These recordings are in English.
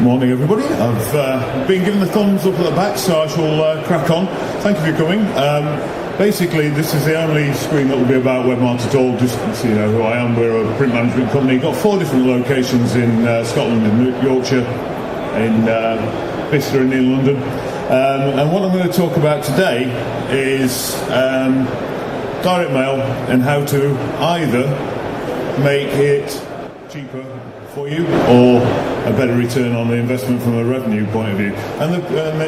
Morning everybody. I've been given the thumbs up at the back, so I shall crack on. Thank you for coming. Basically, this is the only screen that will be about Webmarteer at all, just so you know who I am. We're a print management company. Got 4 different locations in Scotland, in Yorkshire, in Bicester and in London. And what I'm going to talk about today is direct mail and how to either make it cheaper for you or a better return on the investment from a revenue point of view. And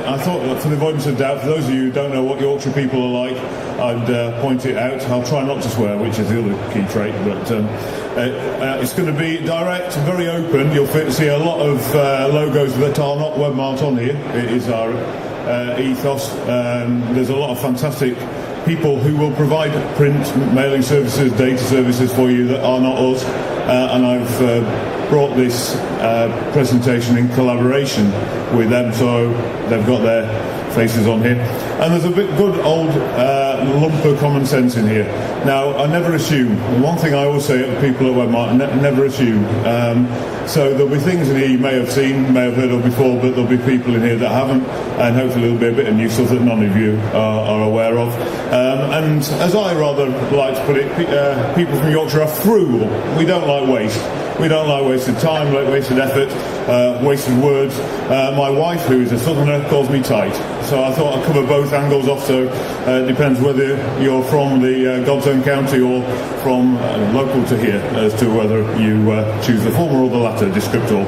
I thought, for the avoidance of doubt, for those of you who don't know what Yorkshire people are like, I'd point it out. I'll try not to swear, which is the other key trait, but it's going to be direct, very open. You'll see a lot of logos that are not Webmarteer on here. It is our ethos. There's a lot of fantastic people who will provide print, mailing services, data services for you that are not us. And I've brought this presentation in collaboration with them, so they've got their faces on here. And there's a bit good old lump of common sense in here. Now, I never assume. One thing I always say to people at Webmarteer, never assume. So there'll be things in here you may have seen, may have heard of before, but there'll be people in here that haven't, and hopefully there'll be a bit of new stuff that none of you are aware of. And as I rather like to put it, people from Yorkshire are frugal. We don't like waste. We don't like wasted time, like wasted effort, wasted words. My wife, who is a southerner, calls me tight. So I thought I'd cover both angles off, so it depends whether you're from the God's own county or from local to here as to whether you choose the former or the latter descriptor.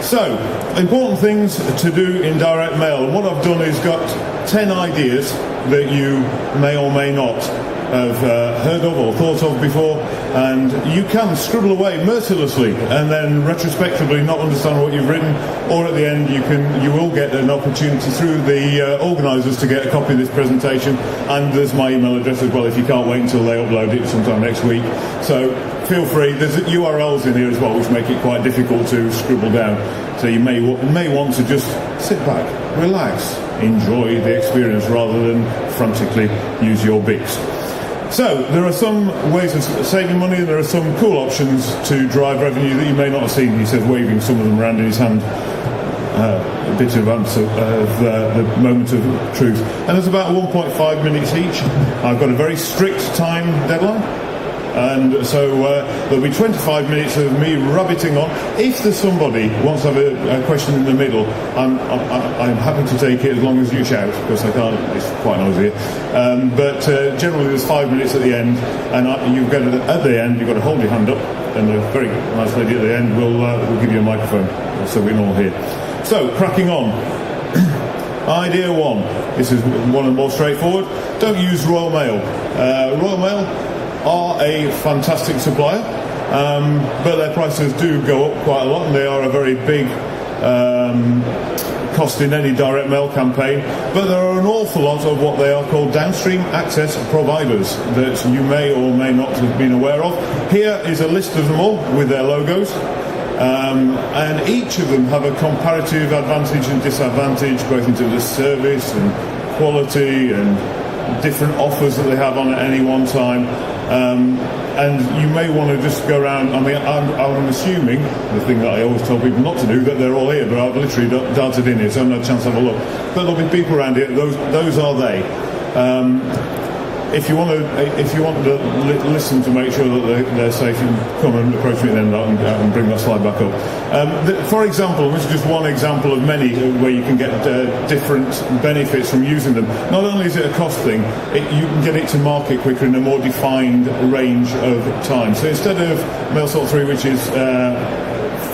So, important things to do in direct mail. And what I've done is got 10 ideas that you may or may not have heard of or thought of before, and you can scribble away mercilessly and then retrospectively not understand what you've written, or at the end you will get an opportunity through the organisers to get a copy of this presentation, and there's my email address as well if you can't wait until they upload it sometime next week. So feel free. There's URLs in here as well which make it quite difficult to scribble down, so you may want to just sit back, relax, enjoy the experience rather than frantically use your Bics. So, there are some ways of saving money, and there are some cool options to drive revenue that you may not have seen. He says, waving some of them around in his hand. A bit of answer of the moment of truth. And there's about 1.5 minutes each. I've got a very strict time deadline. And so there'll be 25 minutes of me rabbiting on. If there's somebody who wants to have a question in the middle, I'm happy to take it as long as you shout, because I can't, it's quite noisy. But generally there's 5 minutes at the end, and at the end you've got to hold your hand up, and a very nice lady at the end will give you a microphone, so we can all hear. So, cracking on. Idea 1. This is one of the more straightforward. Don't use Royal Mail. Royal Mail are a fantastic supplier, but their prices do go up quite a lot, and they are a very big cost in any direct mail campaign. But there are an awful lot of what they are called downstream access providers that you may or may not have been aware of. Here is a list of them all with their logos, and each of them have a comparative advantage and disadvantage, both in terms of service and quality and different offers that they have on at any one time. And you may want to just go around. I mean, I'm assuming, the thing that I always tell people not to do, that they're all here, but I've literally darted in here, so I haven't had a chance to have a look. But there'll be people around here. Those are they. If you want to listen to make sure that they're safe, and come and approach me, then I can bring that slide back up. For example, this is just one example of many where you can get different benefits from using them. Not only is it a cost thing, you can get it to market quicker in a more defined range of time. So instead of MailSort 3, which is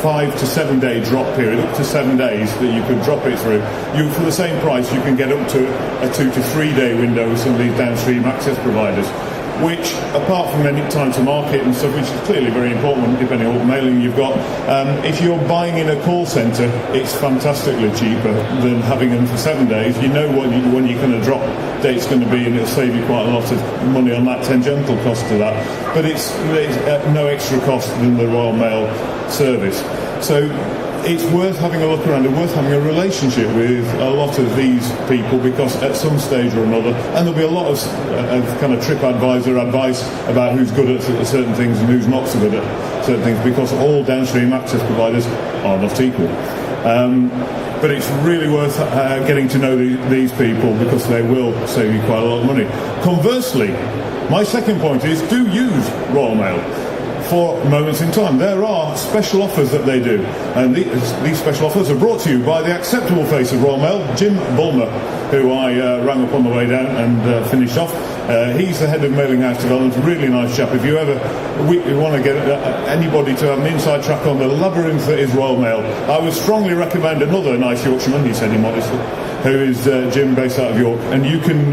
5 to 7 day drop period, up to 7 days that you could drop it through, for the same price you can get up to a 2 to 3 day window with some of these downstream access providers, which, apart from any time to market and stuff, which is clearly very important depending on what mailing you've got, if you're buying in a call centre, it's fantastically cheaper than having them for 7 days. You know when your kind of drop date's going to be, and it'll save you quite a lot of money on that tangential cost to that. But it's no extra cost than the Royal Mail service. So it's worth having a look around and worth having a relationship with a lot of these people, because at some stage or another, and there'll be a lot of kind of TripAdvisor advice about who's good at certain things and who's not so good at certain things, because all downstream access providers are not equal. But it's really worth getting to know these people, because they will save you quite a lot of money. Conversely, my second point is, do use Royal Mail for moments in time. There are special offers that they do, and these special offers are brought to you by the acceptable face of Royal Mail, Jim Bulmer, who I rang up on the way down and finished off. He's the head of Mailing House Development, really nice chap. If you ever want to get anybody to have an inside track on the labyrinth that is Royal Mail, I would strongly recommend another nice Yorkshireman, he said immodestly, who is Jim, based out of York. And you can,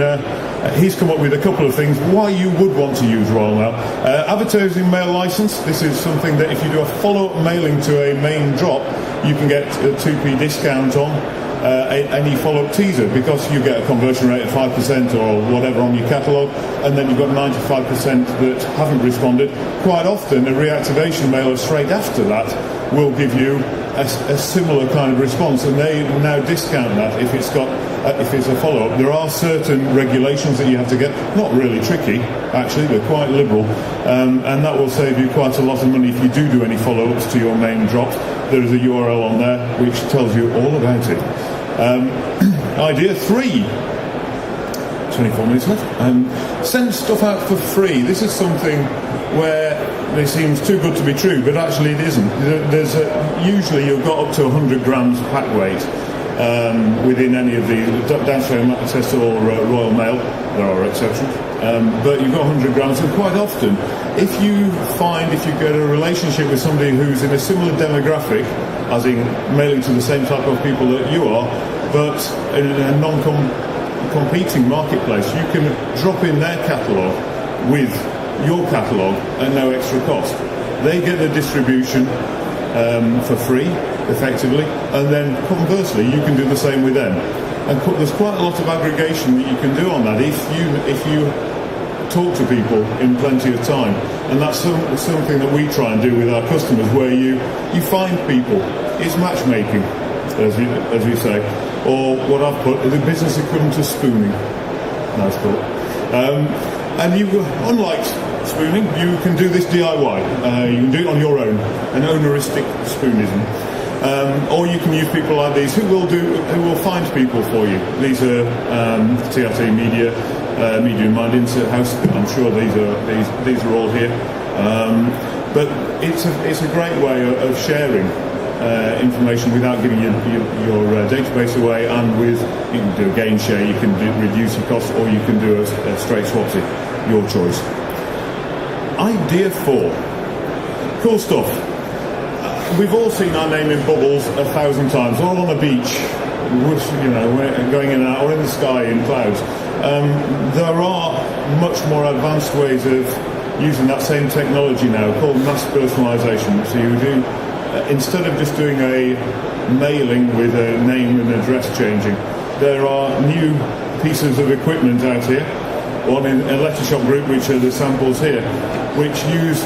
he's come up with a couple of things why you would want to use Royal Mail. Advertising mail license, this is something that if you do a follow-up mailing to a main drop, you can get a 2p discount on any follow-up teaser, because you get a conversion rate of 5% or whatever on your catalogue, and then you've got 95% that haven't responded. Quite often a reactivation mailer straight after that will give you a similar kind of response, and they now discount that if it's a follow-up. There are certain regulations that you have to get, not really tricky actually, they're quite liberal, and that will save you quite a lot of money if you do any follow-ups to your main drops. There is a URL on there which tells you all about it. Idea 3, 24 minutes left. Send stuff out for free. This is something where it seems too good to be true, but actually it isn't. There's usually you've got up to 100 grams pack weight within any of the Downstream Access or Royal Mail. There are exceptions, but you've got 100 grams, and quite often if you get a relationship with somebody who's in a similar demographic, as in mailing to the same type of people that you are, but in a non-competing marketplace, you can drop in their catalogue with your catalogue at no extra cost. They get the distribution for free, effectively, and then conversely, you can do the same with them. And there's quite a lot of aggregation that you can do on that if you talk to people in plenty of time. And that's something that we try and do with our customers, where you find people. It's matchmaking, as we say, or what I've put, the business equivalent to spooning. Nice thought. And unlike spooning, you can do this DIY. You can do it on your own, an owneristic spoonism. Or you can use people like these who will find people for you. These are TRT Media, Media in Mind Insert House. I'm sure these are all here. But it's a great way of sharing information without giving your database away, and you can do a gain share, you can reduce your costs, or you can do a straight swapsy, your choice. Idea 4, cool stuff. We've all seen our name in bubbles 1,000 times, or on a beach, going in and out, or in the sky in clouds. There are much more advanced ways of using that same technology now, called mass personalisation. So you do, instead of just doing a mailing with a name and address changing, there are new pieces of equipment out here. One in a letter shop group, which are the samples here, which use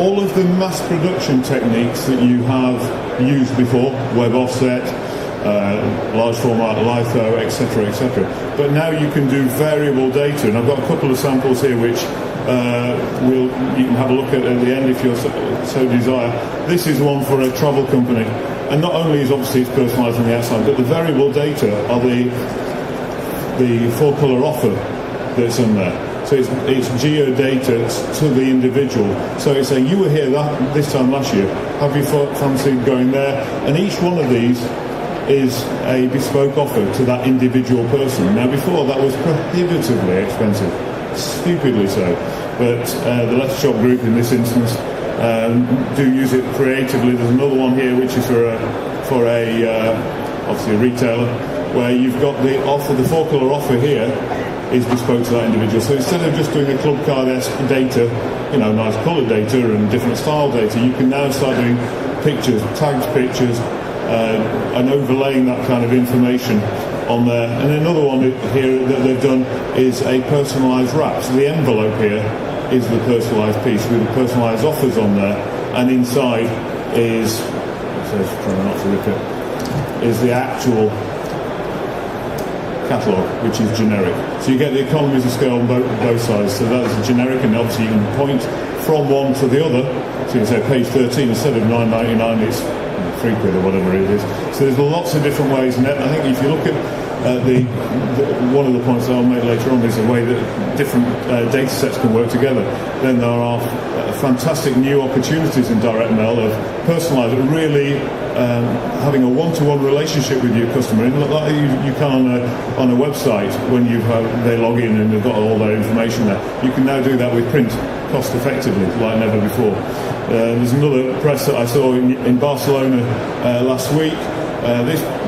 all of the mass production techniques that you have used before, web offset, large format litho, etc., etc. But now you can do variable data, and I've got a couple of samples here which you can have a look at the end if you so desire. This is one for a travel company, and not only is obviously it's personalised on the outside, but the variable data are the 4-colour offer that's in there. So it's geodata to the individual. So it's saying, you were here this time last year, have you fancied going there? And each one of these is a bespoke offer to that individual person. Now before, that was prohibitively expensive, stupidly so. But the letter shop group in this instance do use it creatively. There's another one here which is for obviously a retailer, where you've got the 4-colour offer here is bespoke to that individual. So instead of just doing a club card-esque data, nice colour data and different style data, you can now start doing pictures, tagged pictures, and overlaying that kind of information on there. And another one here that they've done is a personalised wrap. So the envelope here is the personalised piece with the personalised offers on there, and inside is, trying not to rip it, is the actual catalogue, which is generic. So you get the economies of scale on both sides. So that's generic, and obviously you can point from one to the other. So you can say page 13 instead of $9.99, it's £3 or whatever it is. So there's lots of different ways, and I think if you look at one of the points that I'll make later on is the way that different data sets can work together. Then there are fantastic new opportunities in direct mail of personalised, really having a one-to-one relationship with your customer. And like you can on a website when they log in and they've got all their information there. You can now do that with print cost effectively, like never before. There's another press that I saw in Barcelona last week.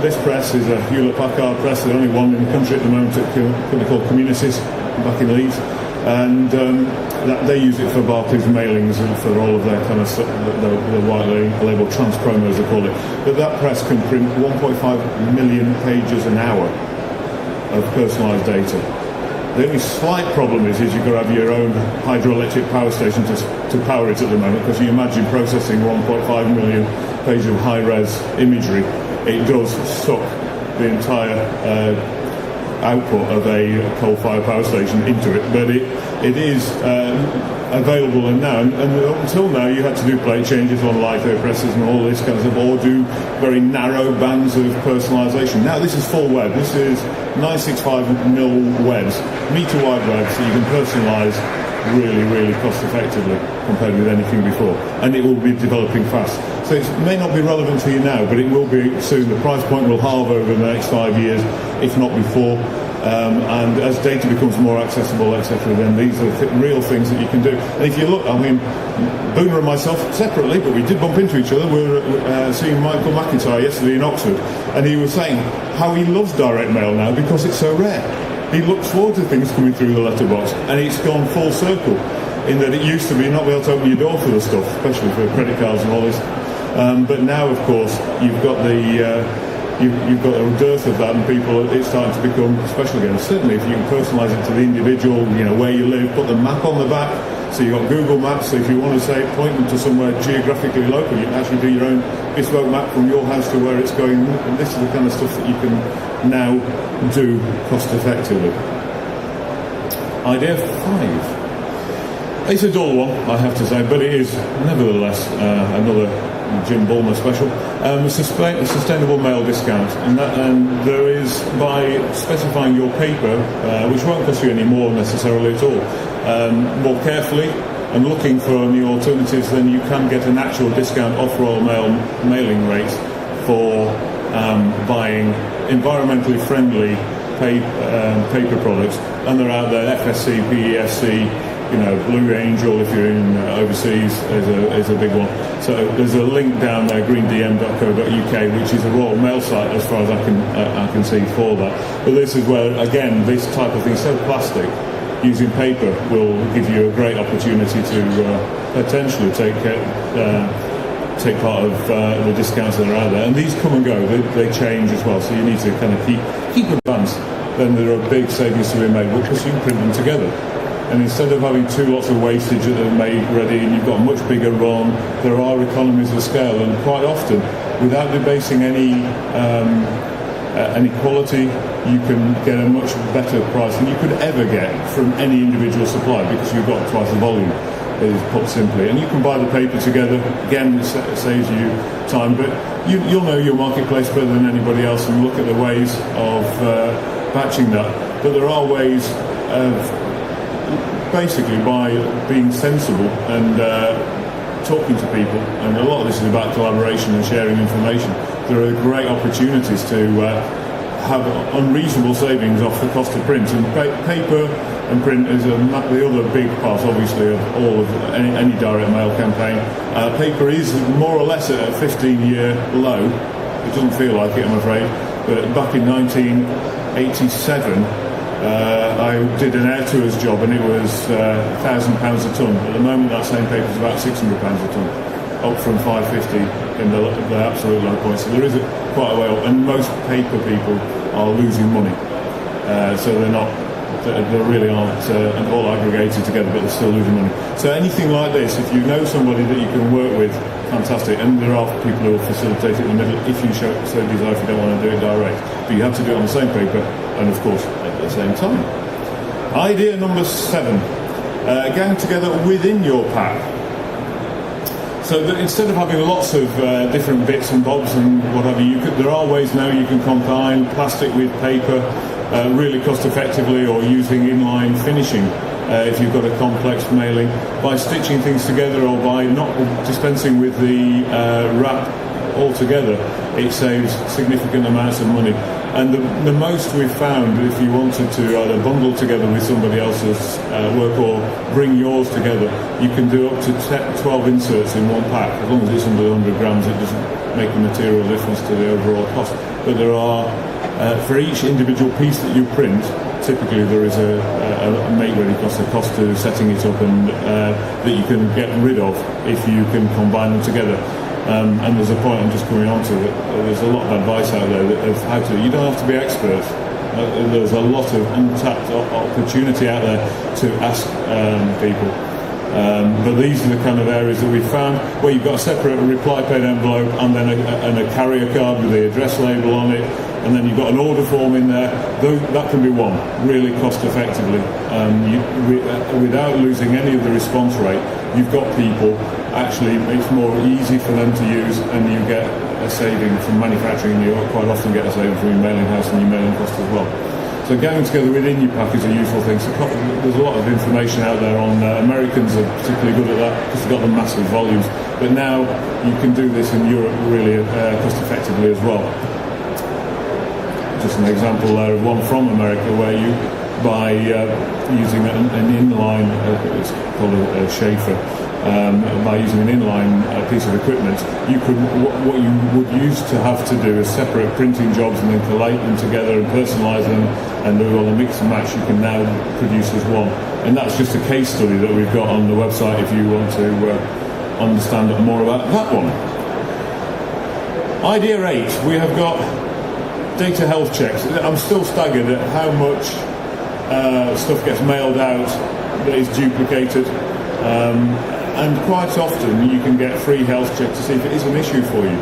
This press is a Hewlett-Packard press, the only one in the country at the moment, a company called Communities back in Leeds, and they use it for Barclays mailings and for all of their kind of stuff, the white label trans promos they call it. But that press can print 1.5 million pages an hour of personalised data. The only slight problem is you've got to have your own hydroelectric power station to power it at the moment, because you imagine processing 1.5 million pages of high-res imagery. It does suck the entire output of a coal-fired power station into it, but it is available now. And until now, you had to do plate changes on litho presses and all this kind of stuff, or do very narrow bands of personalisation. Now this is full web. This is 965mm webs, metre-wide webs that you can personalise really, really cost-effectively compared with anything before. And it will be developing fast. So it may not be relevant to you now, but it will be soon. The price point will halve over the next 5 years, if not before. And as data becomes more accessible, etc., then these are real things that you can do. And if you look, I mean, Booner and myself separately, but we did bump into each other. We were seeing Michael McIntyre yesterday in Oxford, and he was saying how he loves direct mail now because it's so rare. He looks forward to things coming through the letterbox, and it's gone full circle in that it used to be not be able to open your door for the stuff, especially for credit cards and all this. But now, of course, you've got you've got a dearth of that, and people, it's starting to become special again. Certainly, if you can personalise it to the individual, where you live, put the map on the back. So you've got Google Maps, so if you want to say point them to somewhere geographically local, you can actually do your own bespoke map from your house to where it's going. And this is the kind of stuff that you can now do cost effectively. Idea 5. It's a dull one, I have to say, but it is nevertheless another Jim Bulmer special. Sustainable mail discount, and there is, by specifying your paper, which won't cost you any more necessarily at all, more carefully and looking for new alternatives, then you can get an actual discount off Royal Mail mailing rates for buying environmentally friendly paper products, and they're out there. FSC, PEFC, Blue Angel, if you're in overseas, is a big one. So there's a link down there, greendm.co.uk, which is a Royal Mail site, as far as I can see, for that. But this is where, again, this type of thing, so plastic, using paper will give you a great opportunity to potentially take part of the discounts that are out there. And these come and go; they change as well. So you need to kind of keep advanced. Then there are big savings to be made because you can print them together. And instead of having lots of wastage that are made ready, and you've got a much bigger run, there are economies of scale. And quite often, without debasing any quality, you can get a much better price than you could ever get from any individual supplier, because you've got twice the volume, is put simply. And you can buy the paper together. Again, it saves you time, but you'll know your marketplace better than anybody else, and look at the ways of batching that. But there are ways of, basically, by being sensible and talking to people, and a lot of this is about collaboration and sharing information, there are great opportunities to have unreasonable savings off the cost of print. And paper and print is the other big part, obviously, of all of any direct mail campaign. Paper is more or less at a 15-year low. It doesn't feel like it, I'm afraid. But back in 1987, I did an air tours job, and it was £1,000 a tonne. At the moment, that same paper is about £600 a tonne, up from £550 in the absolute low point. So there is quite a way up, and most paper people are losing money. So they really aren't all aggregated together, but they're still losing money. So anything like this, if you know somebody that you can work with, fantastic. And there are people who will facilitate it in the middle if you so desire, if you don't want to do it direct. But you have to do it on the same paper, and of course at the same time. Idea number 7, gang together within your pack. So that instead of having lots of different bits and bobs and whatever, there are ways now you can combine plastic with paper really cost effectively, or using inline finishing if you've got a complex mailing, by stitching things together or by not dispensing with the wrap altogether. It saves significant amounts of money. And the most we've found, if you wanted to either bundle together with somebody else's work or bring yours together, you can do up to 12 inserts in one pack. As long as it's under 100 grams, it doesn't make a material difference to the overall cost. But there are, for each individual piece that you print, typically there is a make-ready cost, a cost to setting it up, and that you can get rid of if you can combine them together. And there's a point I'm just coming on to that there's a lot of advice out there of how to. You don't have to be experts. There's a lot of untapped opportunity out there to ask people. But these are the kind of areas that we've found where you've got a separate reply paid envelope and then a carrier card with the address label on it, and then you've got an order form in there. That can be one really cost effectively. Without losing any of the response rate, you've got people. Actually, it's more easy for them to use, and you get a saving from manufacturing. You quite often get a saving from your mailing house and your mailing cost as well. So going together within your pack is a useful thing. So there's a lot of information out there on Americans are particularly good at that because they've got the massive volumes. But now you can do this in Europe really cost effectively as well. Just an example there of one from America where you, by using an inline, it's called a Schaefer, by using an inline piece of equipment, you could what you would used to have to do is separate printing jobs and then collate them together and personalise them and do all the mix and match. You can now produce as one, and that's just a case study that we've got on the website if you want to understand more about that one. Idea 8, we have got data health checks. I'm still staggered at how much stuff gets mailed out that is duplicated. And quite often you can get free health check to see if it is an issue for you.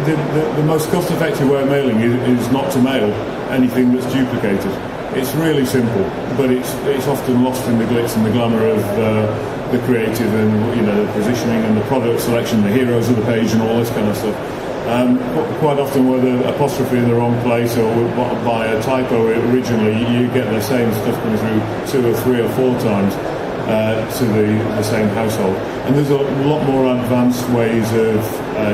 The most cost-effective way of mailing is not to mail anything that's duplicated. It's really simple, but it's often lost in the glitz and the glamour of the creative and the positioning and the product selection, the heroes of the page and all this kind of stuff. Quite often with an apostrophe in the wrong place or by a typo originally, you get the same stuff coming through 2 or 3 or 4 times to the same household. And there's a lot more advanced ways of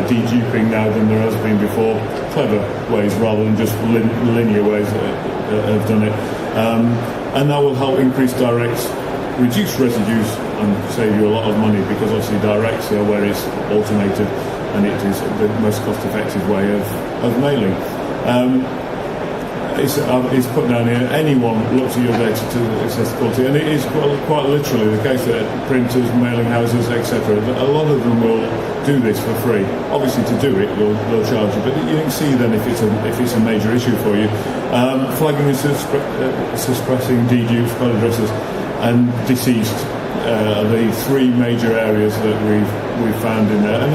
deduping now than there has been before. Clever ways rather than just linear ways that have done it. And that will help increase directs, reduce residues and save you a lot of money, because obviously directs are where it's automated and it is the most cost-effective way of mailing. It's put down here, anyone looks at your data to accessibility, and it is quite literally the case that printers, mailing houses, etc. A lot of them will do this for free. Obviously, to do it, they'll charge you, but you can see then if it's a major issue for you. Flagging and suppressing dedupes, spell addresses, and deceased are the 3 major areas that we've found in there. And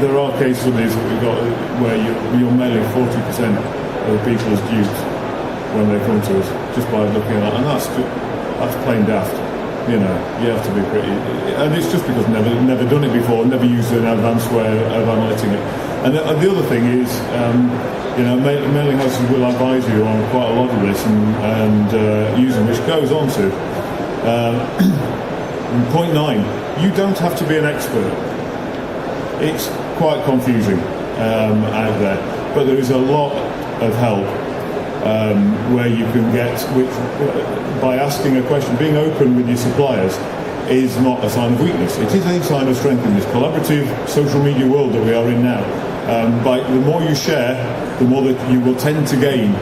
there are case studies that we've got where you're mailing 40% of the people as dupes when they come to us, just by looking at that, and that's plain daft. You have to be pretty, and it's just because never done it before, never used an advanced way of analyzing it. And the other thing is, mailing houses will advise you on quite a lot of this and using, which goes on to point 9. You don't have to be an expert. It's quite confusing out there, but there is a lot of help where you can get, which by asking a question, being open with your suppliers is not a sign of weakness. It is a sign of strength in this collaborative social media world that we are in now. By the more you share, the more that you will tend to gain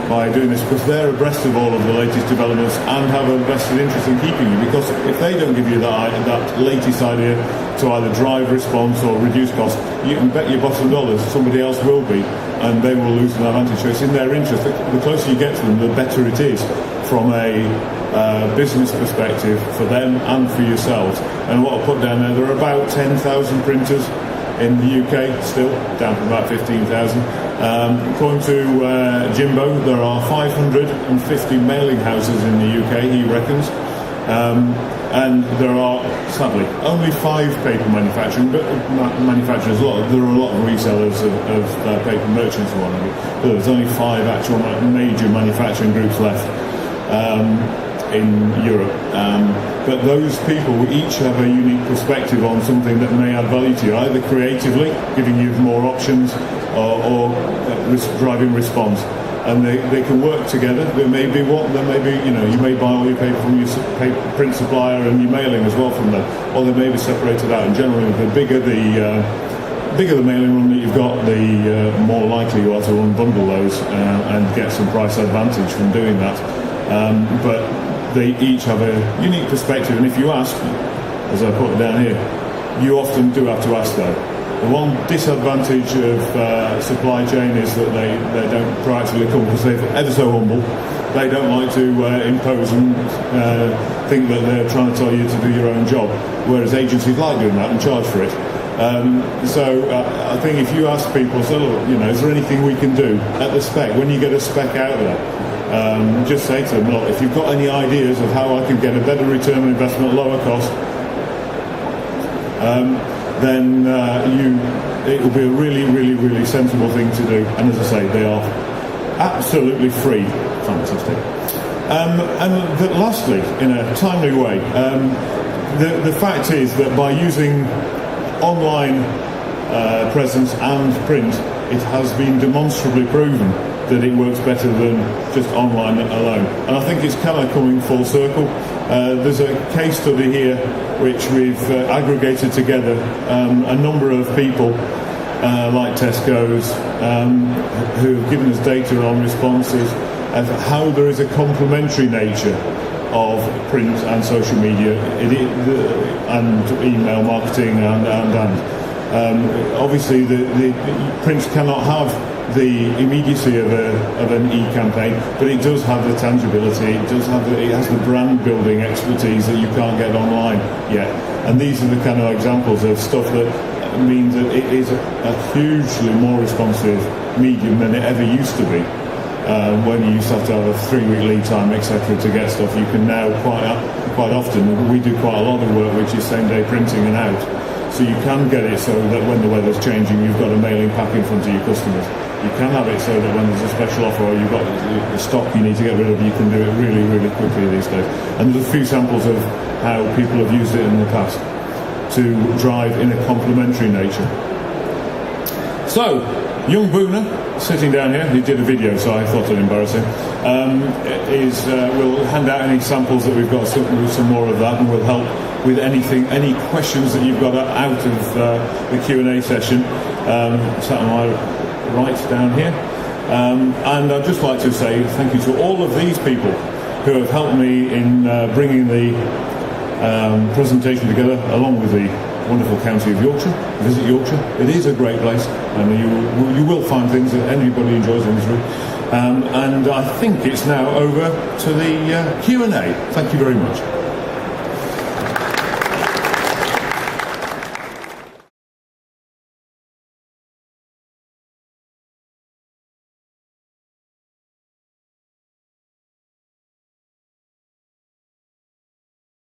by doing this, because they're abreast of all of the latest developments and have a vested interest in keeping you. Because if they don't give you that latest idea to either drive response or reduce costs, you can bet your bottom dollars somebody else will be, and they will lose an advantage. So it's in their interest. The closer you get to them, the better it is from a business perspective for them and for yourselves. And what I'll put down there are about 10,000 printers in the UK, still down from about 15,000. According to Jimbo, there are 550 mailing houses in the UK, he reckons. And there are, sadly, only 5 paper manufacturers. There are a lot of resellers of paper merchants and whatnot, but there's only 5 actual major manufacturing groups left in Europe. But those people each have a unique perspective on something that may add value to you, either creatively, giving you more options, or driving response. And they can work together. There may be you may buy all your paper from your print supplier and your mailing as well from them, or they may be separated out. And generally, the bigger the mailing run that you've got, the more likely you are to unbundle those and get some price advantage from doing that. But they each have a unique perspective, and if you ask, as I put it down here, you often do have to ask though. The one disadvantage of supply chain is that they don't proactively come, because they're ever so humble. They don't like to impose and think that they're trying to tell you to do your own job, whereas agencies like doing that and charge for it. So I think if you ask people, is there anything we can do at the spec, when you get a spec out there, just say to them, look, if you've got any ideas of how I can get a better return on investment, lower cost, then it will be a really, really, really sensible thing to do. And as I say, they are absolutely free. Fantastic. But lastly, in a timely way, the fact is that by using online presence and print, it has been demonstrably proven that it works better than just online alone. And I think it's kind of coming full circle. There's a case study here which we've aggregated together a number of people like Tesco's who have given us data on responses of how there is a complementary nature of print and social media and email marketing and obviously the print cannot have the immediacy of an e-campaign, but it does have the tangibility. It has the brand building expertise that you can't get online yet. And these are the kind of examples of stuff that means that it is a hugely more responsive medium than it ever used to be. When you used to have a 3-week lead time, etc., to get stuff, you can now quite often. We do quite a lot of work which is same-day printing and out. So you can get it so that when the weather's changing, you've got a mailing pack in front of your customers. You can have it so that when there's a special offer or you've got the stock you need to get rid of, you can do it really, really quickly these days. And there's a few samples of how people have used it in the past to drive in a complementary nature. So, young Booner, sitting down here, he did a video, so I thought I'd embarrass him, we'll hand out any samples that we've got, some more of that, and we'll help with any questions that you've got out of the Q&A session. Sat on my right down here. And I'd just like to say thank you to all of these people who have helped me in bringing the presentation together, along with the wonderful county of Yorkshire. Visit Yorkshire. It is a great place, and you will find things that anybody enjoys in this room. And I think it's now over to the Q&A. Thank you very much.